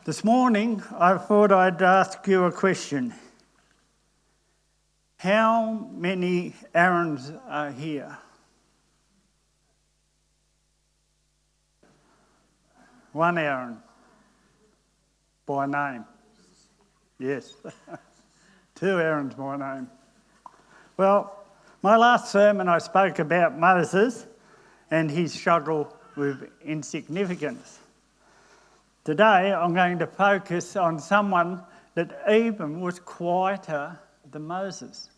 This morning, I thought I'd ask you a question. How many Aarons are here? One Aaron. By name. Yes. Two Aarons by name. Well, my last sermon I spoke about Moses and his struggle with insignificance. Today I'm going to focus on someone that even was quieter than Moses.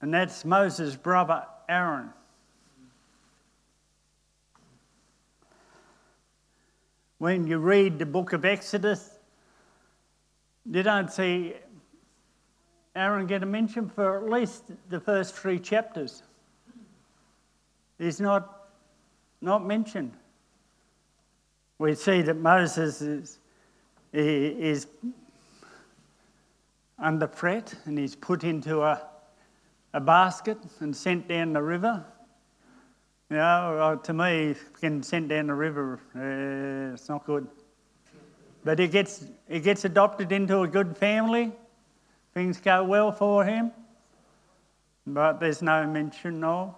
And that's Moses' brother Aaron. When you read the book of Exodus, you don't see Aaron get a mention for at least the first 3 chapters. He's not mentioned. We see that Moses is under threat and he's put into a basket and sent down the river. You know, to me, getting sent down the river, it's not good. But he gets adopted into a good family. Things go well for him. But there's no mention of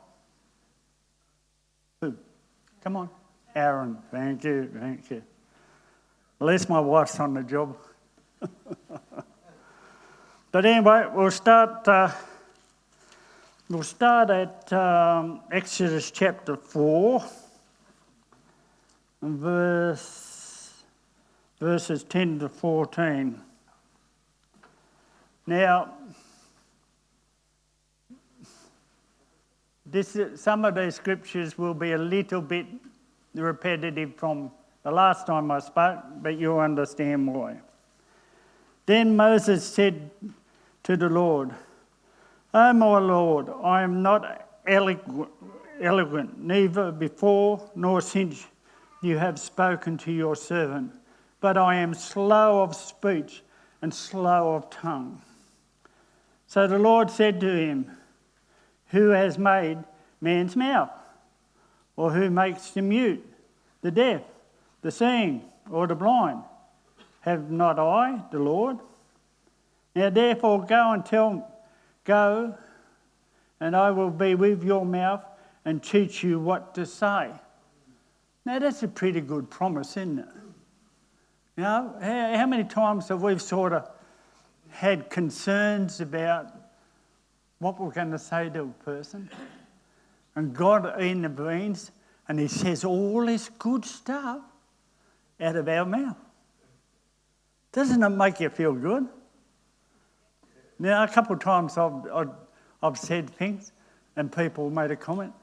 who? Come on. Aaron. Thank you. At least my wife's on the job. But anyway, we'll start at Exodus chapter 4, and verses 10 to 14. Now, some of these scriptures will be a little bit repetitive from the last time I spoke, but you'll understand why. Then Moses said to the Lord, "O my Lord, I am not eloquent, neither before nor since you have spoken to your servant, but I am slow of speech and slow of tongue." So the Lord said to him, "Who has made man's mouth? Or who makes the mute, the deaf, the seeing, or the blind? Have not I, the Lord? Now therefore go, and I will be with your mouth and teach you what to say." Now that's a pretty good promise, isn't it? You know, how many times have we sort of had concerns about what we're going to say to a person? And God intervenes and he says all this good stuff out of our mouth. Doesn't it make you feel good? Now, a couple of times I've said things and people made a comment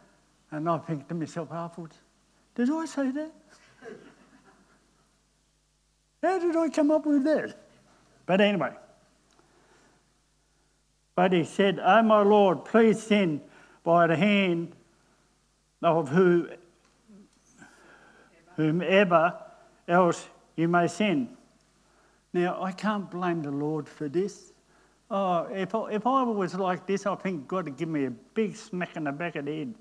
and I think to myself afterwards, did I say that? How did I come up with that? But anyway. But he said, "O my Lord, please send by the hand of whomever else you may send." Now, I can't blame the Lord for this. Oh, if I was like this, I think God would give me a big smack in the back of the head.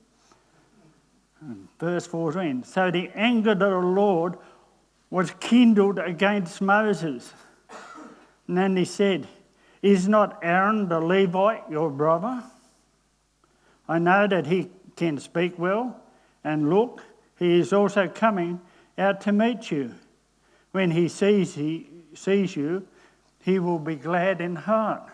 Verse 14. So the anger of the Lord was kindled against Moses. And then he said, "Is not Aaron the Levite your brother? I know that he can speak well, and look, he is also coming out to meet you. When he sees you, he will be glad in heart."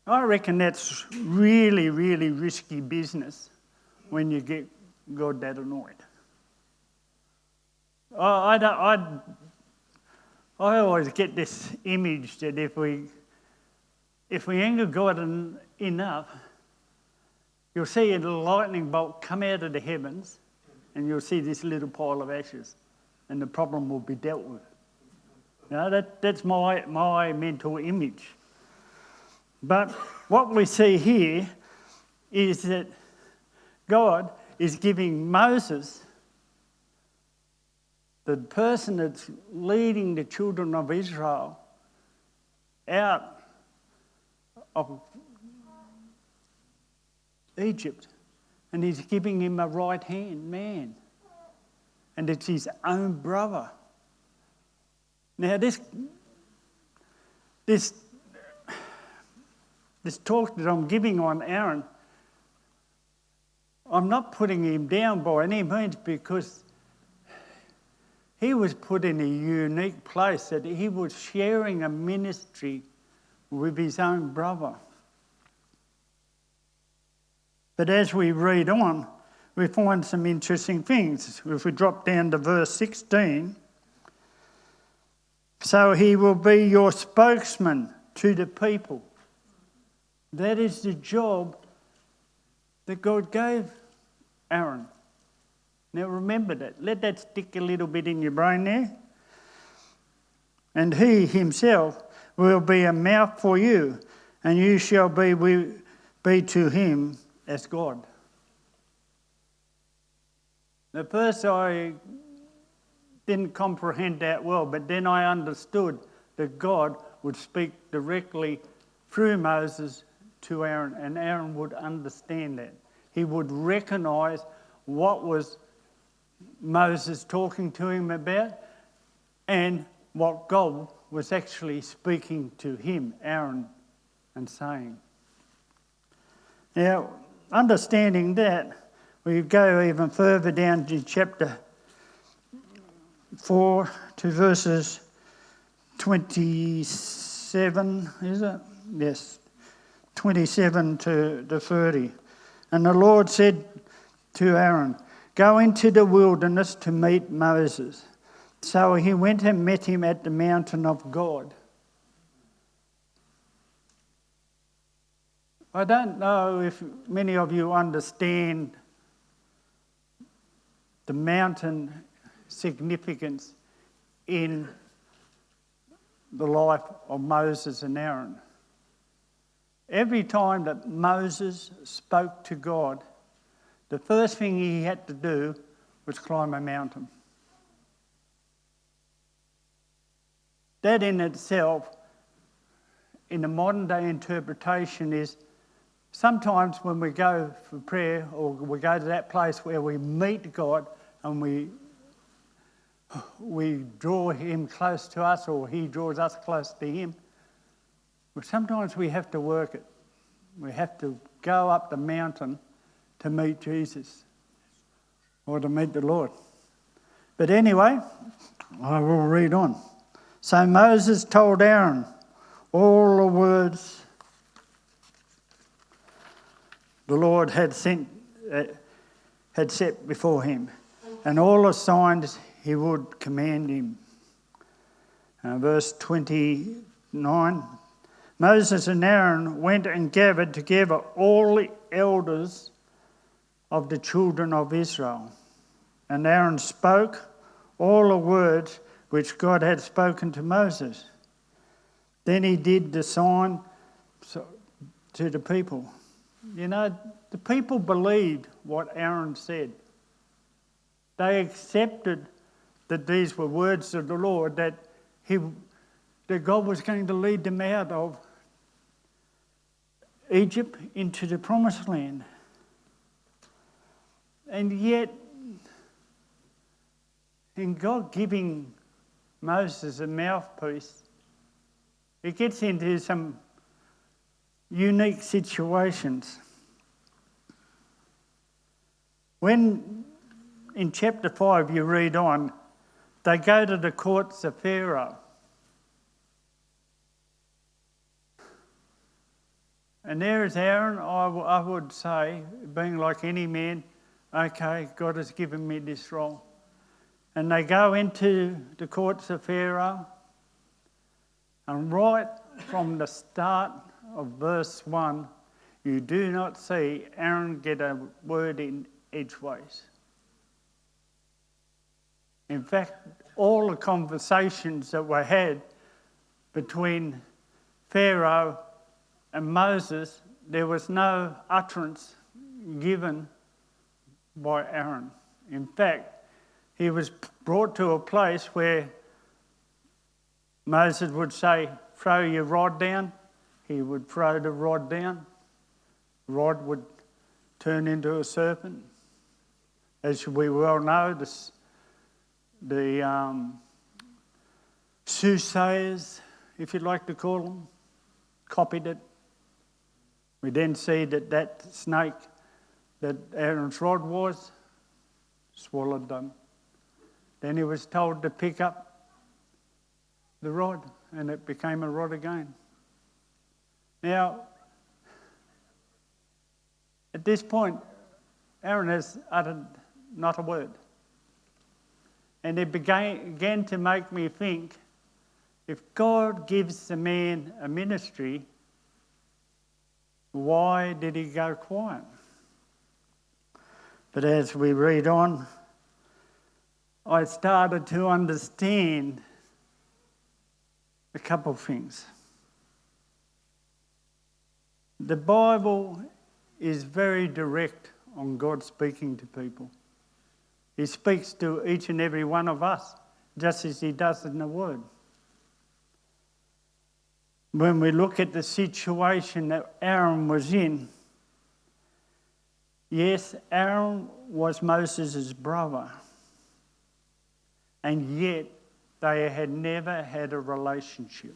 I reckon that's really, really risky business when you get God that annoyed. I always get this image that if we anger God enough, you'll see a lightning bolt come out of the heavens and you'll see this little pile of ashes and the problem will be dealt with. You know, that's my mental image. But what we see here is that God is giving Moses, the person that's leading the children of Israel out of Egypt, and he's giving him a right-hand man and it's his own brother. Now this talk that I'm giving on Aaron, I'm not putting him down by any means, because he was put in a unique place that he was sharing a ministry with his own brother. But as we read on, we find some interesting things. If we drop down to verse 16, so he will be your spokesman to the people. That is the job that God gave Aaron. Now remember that. Let that stick a little bit in your brain there. And he himself will be a mouth for you, and you shall be to him as God. At first I didn't comprehend that well, but then I understood that God would speak directly through Moses to Aaron, and Aaron would understand that. He would recognise what was Moses talking to him about and what God was actually speaking to him, Aaron, and saying. Now, understanding that, we go even further down to chapter 4 to verses 27, is it? Yes, 27 to 30. And the Lord said to Aaron, go into the wilderness to meet Moses. So he went and met him at the mountain of God. I don't know if many of you understand the mountain significance in the life of Moses and Aaron. Every time that Moses spoke to God, the first thing he had to do was climb a mountain. That in itself, in the modern day interpretation, is sometimes when we go for prayer or we go to that place where we meet God and we draw him close to us or he draws us close to him, but sometimes we have to work it. We have to go up the mountain to meet Jesus or to meet the Lord. But anyway, I will read on. So Moses told Aaron all the words the Lord had set before him, and all the signs he would command him. Verse 29, Moses and Aaron went and gathered together all the elders of the children of Israel. And Aaron spoke all the words which God had spoken to Moses. Then he did the sign to the people. You know, the people believed what Aaron said. They accepted that these were words of the Lord, that God was going to lead them out of Egypt into the promised land. And yet, in God giving Moses a mouthpiece, it gets into some unique situations. When in chapter 5 you read on, they go to the courts of Pharaoh. And there is Aaron, I would say, being like any man, okay, God has given me this role. And they go into the courts of Pharaoh, and right from the start of verse 1, you do not see Aaron get a word in edgeways. In fact, all the conversations that were had between Pharaoh and Moses, there was no utterance given by Aaron. In fact, he was brought to a place where Moses would say, throw your rod down. He would throw the rod down. The rod would turn into a serpent. As we well know, the soothsayers, if you'd like to call them, copied it. We then see that snake that Aaron's rod was, swallowed them. Then he was told to pick up the rod, and it became a rod again. Now, at this point, Aaron has uttered not a word. And it began to make me think, if God gives a man a ministry, why did he go quiet? But as we read on, I started to understand a couple of things. The Bible is very direct on God speaking to people. He speaks to each and every one of us, just as he does in the Word. When we look at the situation that Aaron was in, yes, Aaron was Moses' brother, and yet they had never had a relationship.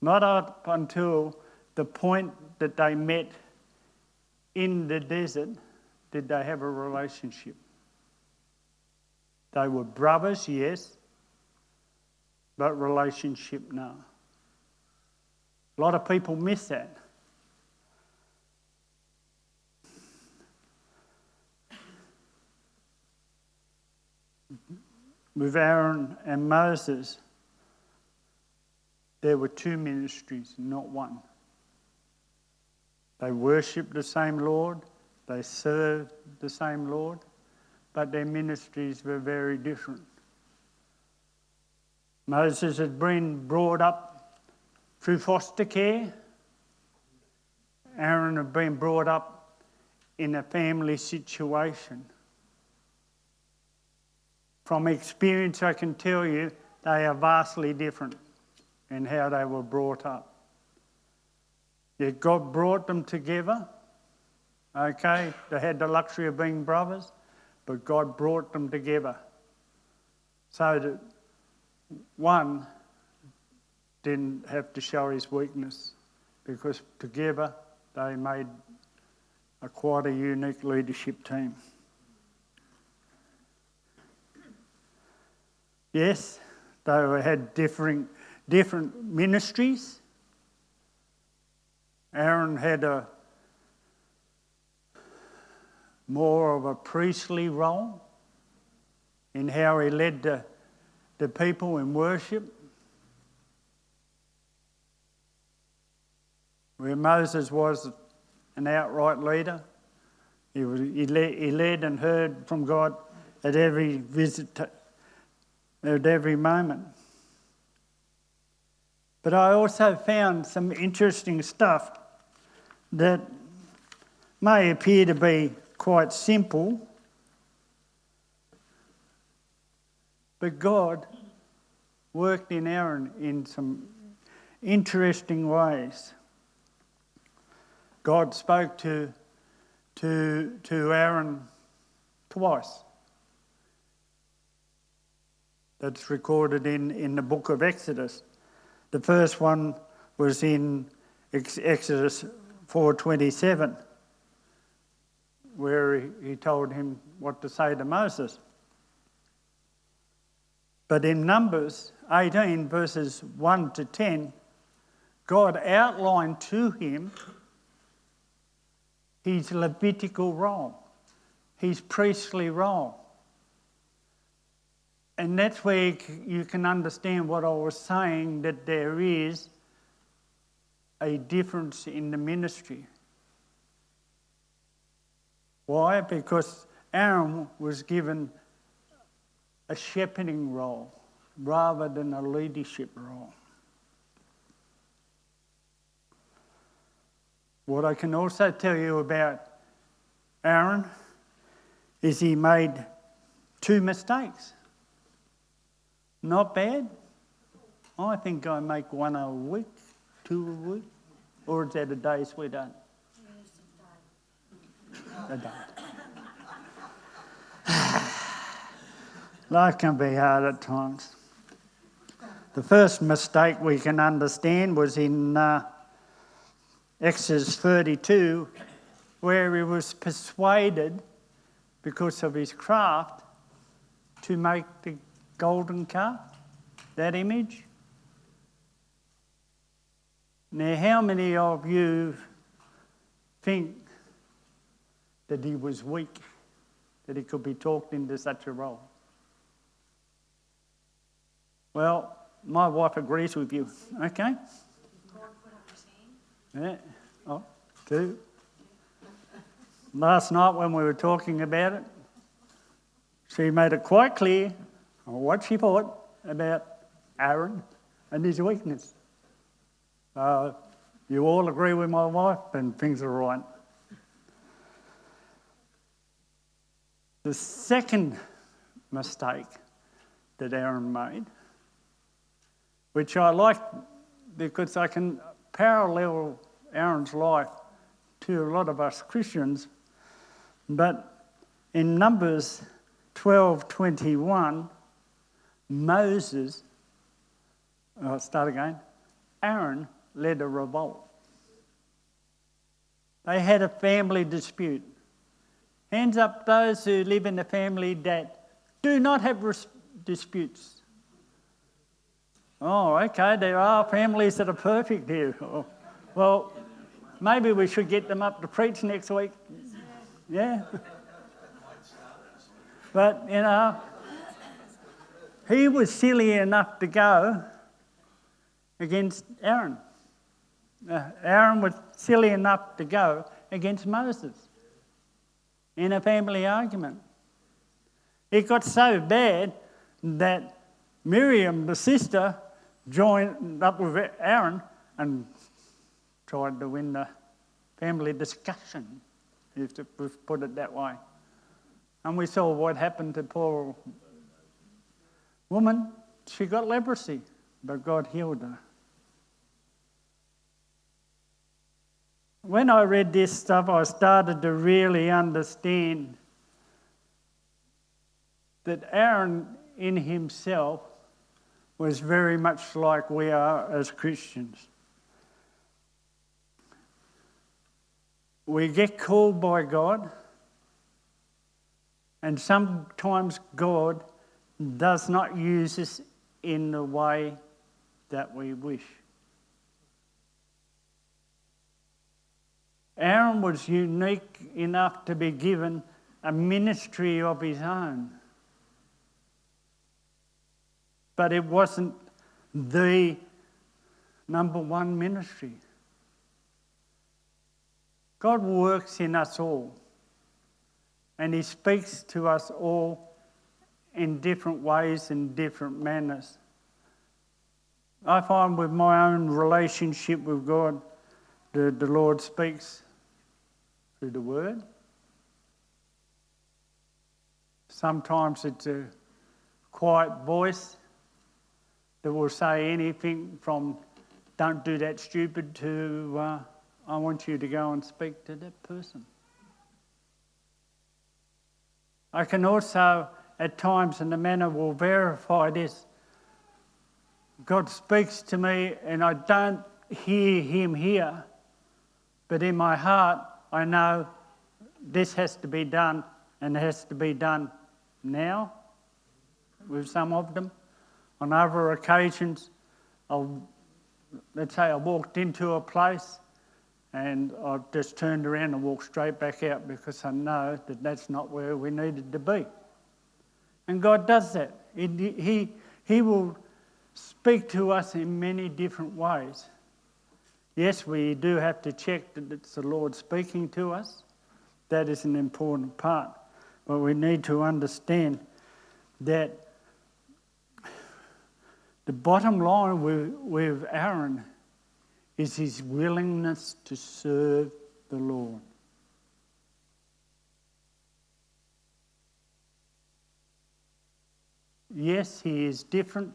Not up until the point that they met in the desert did they have a relationship. They were brothers, yes, but relationship, no. A lot of people miss that. With Aaron and Moses, there were two ministries, not one. They worshipped the same Lord, they served the same Lord, but their ministries were very different. Moses had been brought up through foster care. Aaron had been brought up in a family situation. From experience, I can tell you they are vastly different in how they were brought up. Yet God brought them together. Okay, they had the luxury of being brothers, but God brought them together so that one didn't have to show his weakness, because together they made quite a unique leadership team. Yes, they had different ministries. Aaron had more of a priestly role in how he led the people in worship. Where Moses was an outright leader, he led and heard from God at every visit, at every moment. But I also found some interesting stuff that may appear to be quite simple, but God worked in Aaron in some interesting ways. God spoke to Aaron twice. That's recorded in the book of Exodus. The first one was in Exodus 4:27, where he told him what to say to Moses. But in Numbers 18, verses 1 to 10, God outlined to him his Levitical role, his priestly role. And that's where you can understand what I was saying, that there is a difference in the ministry. Why? Because Aaron was given a shepherding role rather than a leadership role. What I can also tell you about Aaron is he made 2 mistakes. Not bad. I think I make 1 a week, 2 a week. Or is that a day, sweetheart? A day. Life can be hard at times. The first mistake we can understand was in Exodus 32, where he was persuaded, because of his craft, to make the golden calf, that image. Now, how many of you think that he was weak, that he could be talked into such a role? Well, my wife agrees with you, okay? Yeah, oh, two. Last night when we were talking about it, she made it quite clear what she thought about Aaron and his weakness. You all agree with my wife and things are right. The second mistake that Aaron made, which I like because I can parallel Aaron's life to a lot of us Christians, but in Numbers 12:21, Moses, I'll start again, Aaron led a revolt. They had a family dispute. Hands up those who live in a family that do not have disputes. Oh, okay, there are families that are perfect here. Oh, well, maybe we should get them up to preach next week. Yeah. But, you know, he was silly enough to go against Aaron. Aaron was silly enough to go against Moses in a family argument. It got so bad that Miriam, the sister, joined up with Aaron and tried to win the family discussion, if we put it that way. And we saw what happened to poor woman. She got leprosy, but God healed her. When I read this stuff, I started to really understand that Aaron in himself was very much like we are as Christians. We get called by God, and sometimes God does not use us in the way that we wish. Aaron was unique enough to be given a ministry of his own. But it wasn't the number one ministry. God works in us all, and he speaks to us all in different ways and different manners. I find with my own relationship with God, the Lord speaks through the Word. Sometimes it's a quiet voice that will say anything from "don't do that stupid" to "I want you to go and speak to that person." I can also, at times, and the manner will verify this, God speaks to me and I don't hear him here, but in my heart I know this has to be done, and it has to be done now with some of them. On other occasions, let's say I walked into a place and I've just turned around and walked straight back out because I know that that's not where we needed to be. And God does that. He will speak to us in many different ways. Yes, we do have to check that it's the Lord speaking to us. That is an important part. But we need to understand that the bottom line with Aaron is his willingness to serve the Lord. Yes, he is different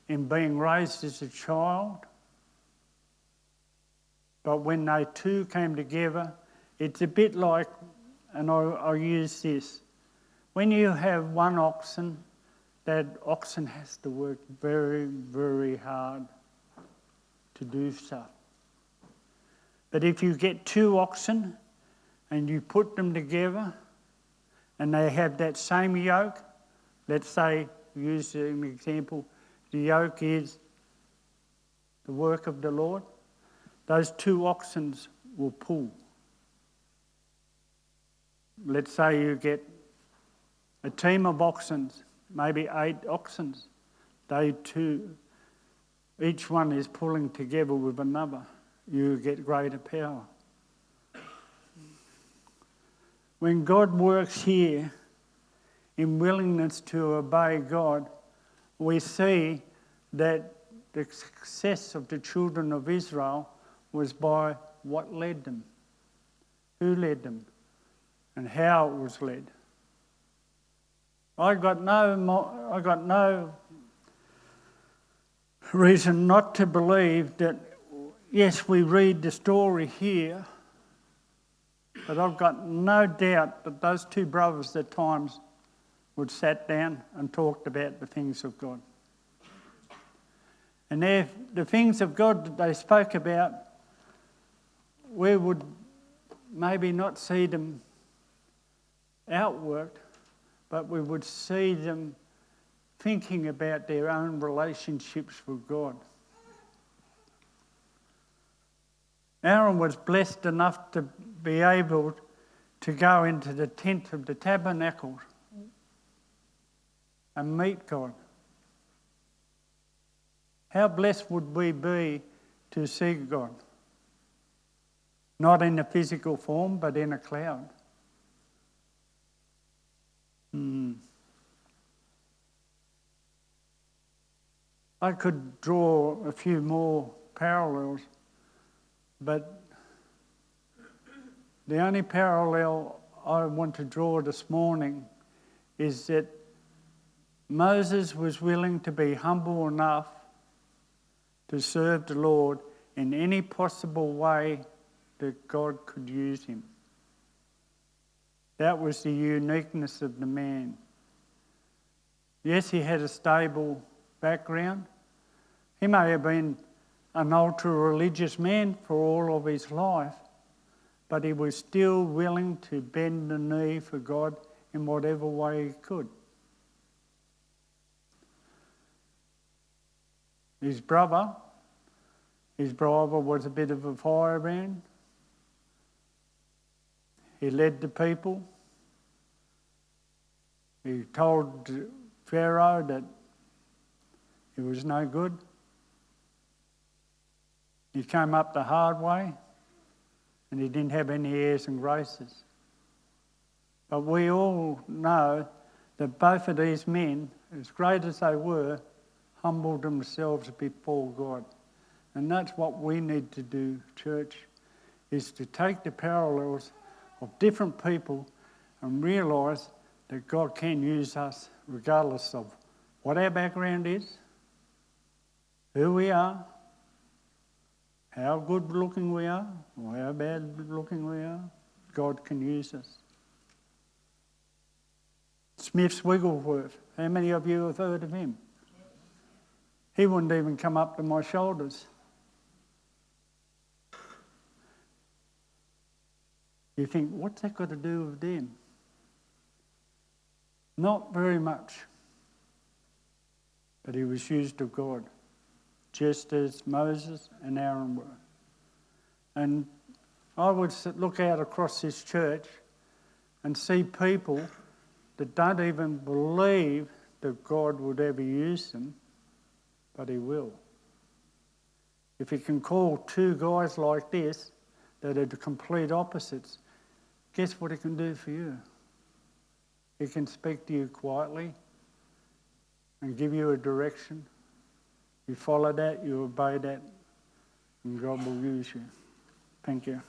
in being raised as a child, but when they two came together, it's a bit like, and I'll use this, when you have one oxen that oxen has to work very, very hard to do stuff. But if you get 2 oxen and you put them together and they have that same yoke, let's say, use an example, the yoke is the work of the Lord, those 2 oxen will pull. Let's say you get a team of oxen, maybe 8 oxen. They 2, each one is pulling together with another. You get greater power. When God works here in willingness to obey God, we see that the success of the children of Israel was by what led them, who led them, and how it was led. I got no reason not to believe that, yes, we read the story here, but I've got no doubt that those 2 brothers at times would sat down and talked about the things of God. And the things of God that they spoke about, we would maybe not see them outworked, but we would see them thinking about their own relationships with God. Aaron was blessed enough to be able to go into the tent of the tabernacle and meet God. How blessed would we be to see God? Not in a physical form, but in a cloud. I could draw a few more parallels, but the only parallel I want to draw this morning is that Moses was willing to be humble enough to serve the Lord in any possible way that God could use him. That was the uniqueness of the man. Yes, he had a stable background. He may have been an ultra-religious man for all of his life, but he was still willing to bend the knee for God in whatever way he could. His brother was a bit of a firebrand. He led the people. He told Pharaoh that he was no good. He came up the hard way, and he didn't have any airs and graces. But we all know that both of these men, as great as they were, humbled themselves before God. And that's what we need to do, church, is to take the parallels of different people and realise that God can use us regardless of what our background is, who we are, how good looking we are, or how bad looking we are. God can use us. Smith's Wigglesworth, how many of you have heard of him? He wouldn't even come up to my shoulders. You think, what's that got to do with them? Not very much. But he was used of God, just as Moses and Aaron were. And I would look out across this church and see people that don't even believe that God would ever use them, but he will. If he can call 2 guys like this that are the complete opposites, guess what he can do for you? He can speak to you quietly and give you a direction. You follow that, you obey that, and God will use you. Thank you.